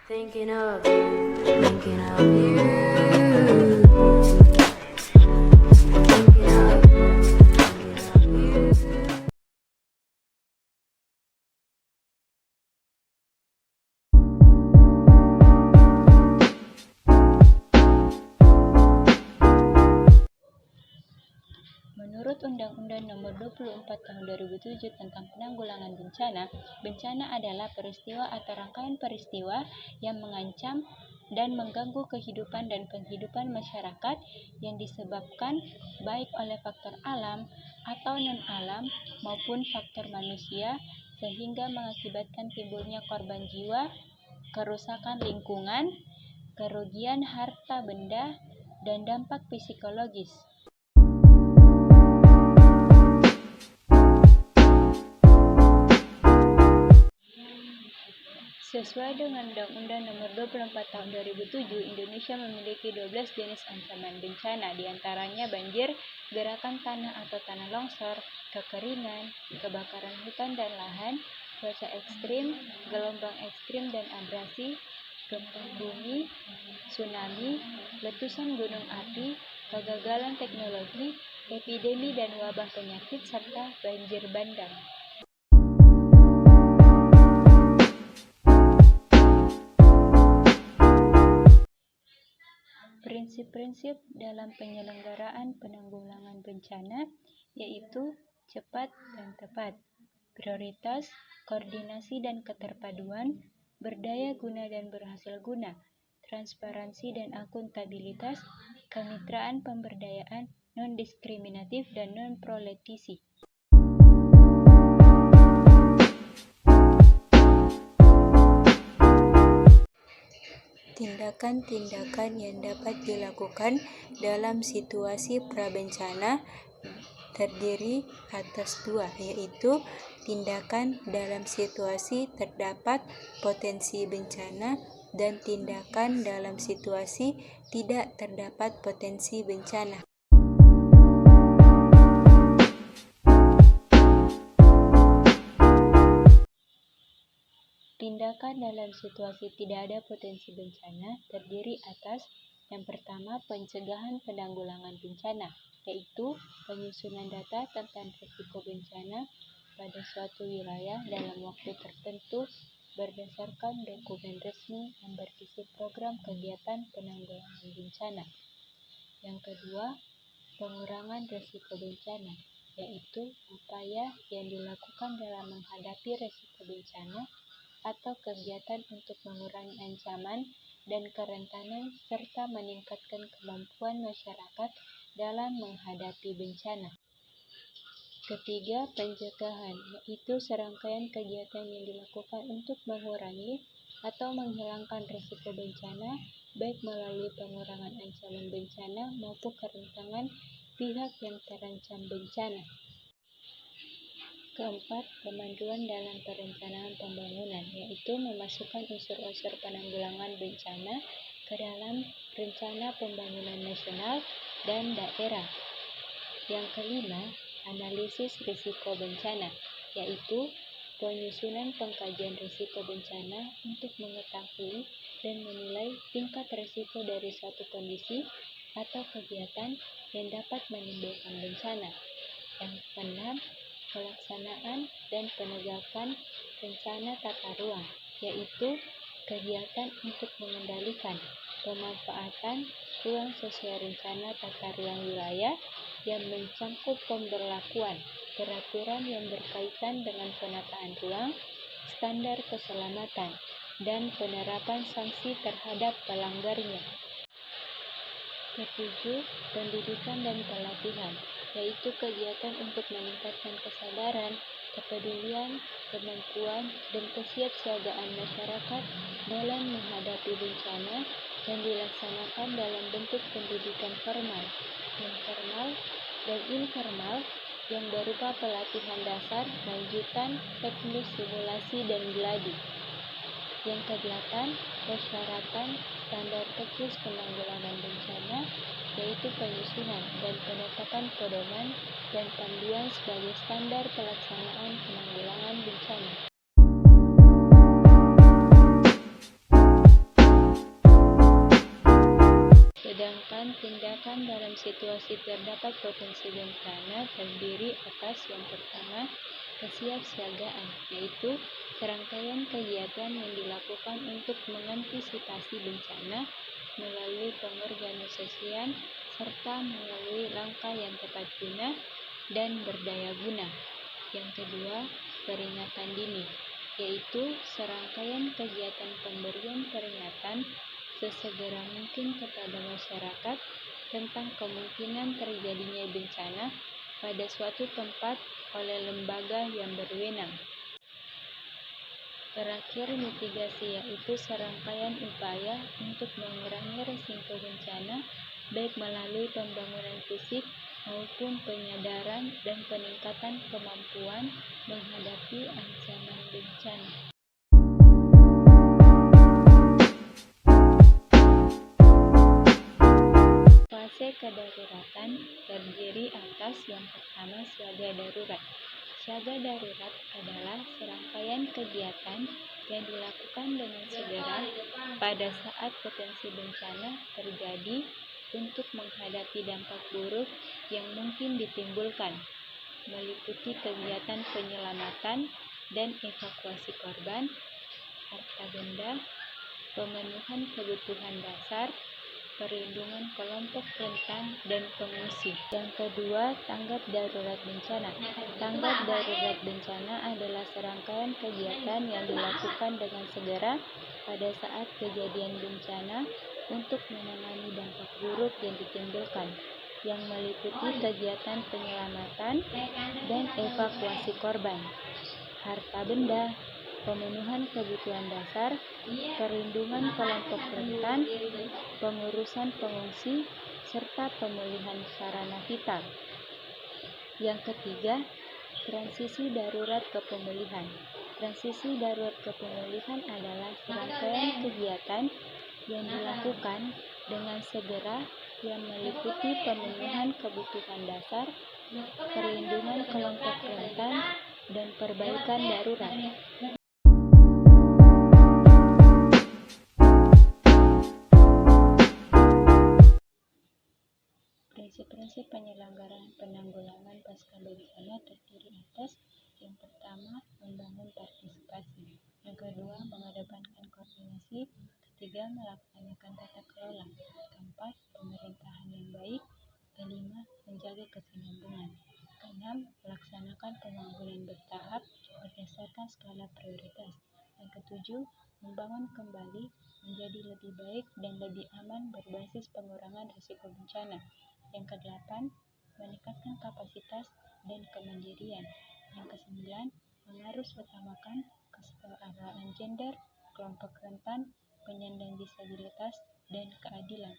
Thinking of you, thinking of you, thinking of you. Menurut Undang-Undang Nomor 24 Tahun 2007 tentang Penanggulangan Bencana, bencana adalah peristiwa atau rangkaian peristiwa yang mengancam dan mengganggu kehidupan dan penghidupan masyarakat yang disebabkan baik oleh faktor alam atau non-alam maupun faktor manusia sehingga mengakibatkan timbulnya korban jiwa, kerusakan lingkungan, kerugian harta benda, dan dampak psikologis. Sesuai dengan Undang-Undang Nomor 24 Tahun 2007, Indonesia memiliki 12 jenis ancaman bencana, diantaranya banjir, gerakan tanah atau tanah longsor, kekeringan, kebakaran hutan dan lahan, cuaca ekstrim, gelombang ekstrim dan abrasi, gempa bumi, tsunami, letusan gunung api, kegagalan teknologi, epidemi dan wabah penyakit, serta banjir bandang. Prinsip-prinsip dalam penyelenggaraan penanggulangan bencana yaitu cepat dan tepat, prioritas, koordinasi dan keterpaduan, berdaya guna dan berhasil guna, transparansi dan akuntabilitas, kemitraan pemberdayaan, non-diskriminatif dan non-proletisi. Tindakan-tindakan yang dapat dilakukan dalam situasi prabencana terdiri atas dua, yaitu tindakan dalam situasi terdapat potensi bencana dan tindakan dalam situasi tidak terdapat potensi bencana. Tindakan dalam situasi tidak ada potensi bencana terdiri atas yang pertama, pencegahan penanggulangan bencana, yaitu penyusunan data tentang risiko bencana pada suatu wilayah dalam waktu tertentu berdasarkan dokumen resmi yang berisi program kegiatan penanggulangan bencana. Yang kedua, pengurangan risiko bencana, yaitu upaya yang dilakukan dalam menghadapi risiko bencana atau kegiatan untuk mengurangi ancaman dan kerentanan serta meningkatkan kemampuan masyarakat dalam menghadapi bencana. Ketiga, pencegahan, yaitu serangkaian kegiatan yang dilakukan untuk mengurangi atau menghilangkan risiko bencana, baik melalui pengurangan ancaman bencana maupun kerentanan pihak yang terancam bencana. Keempat, pemanduan dalam perencanaan pembangunan, yaitu memasukkan unsur-unsur penanggulangan bencana ke dalam rencana pembangunan nasional dan daerah. Yang kelima, analisis risiko bencana, yaitu penyusunan pengkajian risiko bencana untuk mengetahui dan menilai tingkat risiko dari suatu kondisi atau kegiatan yang dapat menimbulkan bencana. Yang keenam, pelaksanaan dan penegakan rencana tata ruang, yaitu kegiatan untuk mengendalikan pemanfaatan ruang sesuai rencana tata ruang wilayah yang mencangkup pemberlakuan peraturan yang berkaitan dengan penataan ruang, standar keselamatan, dan penerapan sanksi terhadap pelanggarnya. Ketujuh, pendidikan dan pelatihan, yaitu kegiatan untuk meningkatkan kesadaran, kepedulian, kemampuan, dan kesiapsiagaan masyarakat dalam menghadapi bencana yang dilaksanakan dalam bentuk pendidikan formal, informal, dan informal yang berupa pelatihan dasar, lanjutan, teknis simulasi, dan gladi. Yang kedelapan, persyaratan standar teknis penanggulangan bencana, yaitu penyusunan dan penetapan pedoman dan panduan sebagai standar pelaksanaan penanggulangan bencana. tindakan dalam situasi terdapat potensi bencana terdiri atas yang pertama, kesiapsiagaan, yaitu serangkaian kegiatan yang dilakukan untuk mengantisipasi bencana melalui pengorganisasian serta melalui langkah yang tepat guna dan berdaya guna. Yang kedua, peringatan dini, yaitu serangkaian kegiatan pemberian peringatan sesegera mungkin kepada masyarakat tentang kemungkinan terjadinya bencana pada suatu tempat oleh lembaga yang berwenang. Terakhir, mitigasi, yaitu serangkaian upaya untuk mengurangi risiko bencana baik melalui pembangunan fisik maupun penyadaran dan peningkatan kemampuan menghadapi ancaman bencana. Fase kedaruratan terdiri atas yang pertama, siaga darurat. Siaga darurat adalah serangkaian kegiatan yang dilakukan dengan segera pada saat potensi bencana terjadi untuk menghadapi dampak buruk yang mungkin ditimbulkan, meliputi kegiatan penyelamatan dan evakuasi korban, harta benda, pemenuhan kebutuhan dasar, perlindungan kelompok rentan dan pengungsi. Yang kedua, tanggap darurat bencana. Tanggap darurat bencana adalah serangkaian kegiatan yang dilakukan dengan segera pada saat kejadian bencana untuk menangani dampak buruk yang ditimbulkan, yang meliputi kegiatan penyelamatan dan evakuasi korban, harta benda, pemenuhan kebutuhan dasar, perlindungan kelompok rentan, pengurusan pengungsi, serta pemulihan sarana vital. Yang ketiga, transisi darurat ke pemulihan. Transisi darurat ke pemulihan adalah serangkaian kegiatan yang dilakukan dengan segera yang meliputi pemenuhan kebutuhan dasar, perlindungan kelompok rentan, dan perbaikan darurat. Prinsip-prinsip penyelenggaraan penanggulangan pasca bencana terdiri atas yang pertama, membangun partisipasi, yang kedua, mengedepankan koordinasi, ketiga, melaksanakan tata kelola, keempat, pemerintahan yang baik, kelima, menjaga kesinambungan, keenam, melaksanakan pembangunan bertahap berdasarkan skala prioritas, yang ketujuh, membangun kembali menjadi lebih baik dan lebih aman berbasis pengurangan risiko bencana. Yang kedelapan, meningkatkan kapasitas dan kemandirian. Yang kesembilan, mengharus utamakan kesetaraan gender, kelompok rentan, penyandang disabilitas, dan keadilan.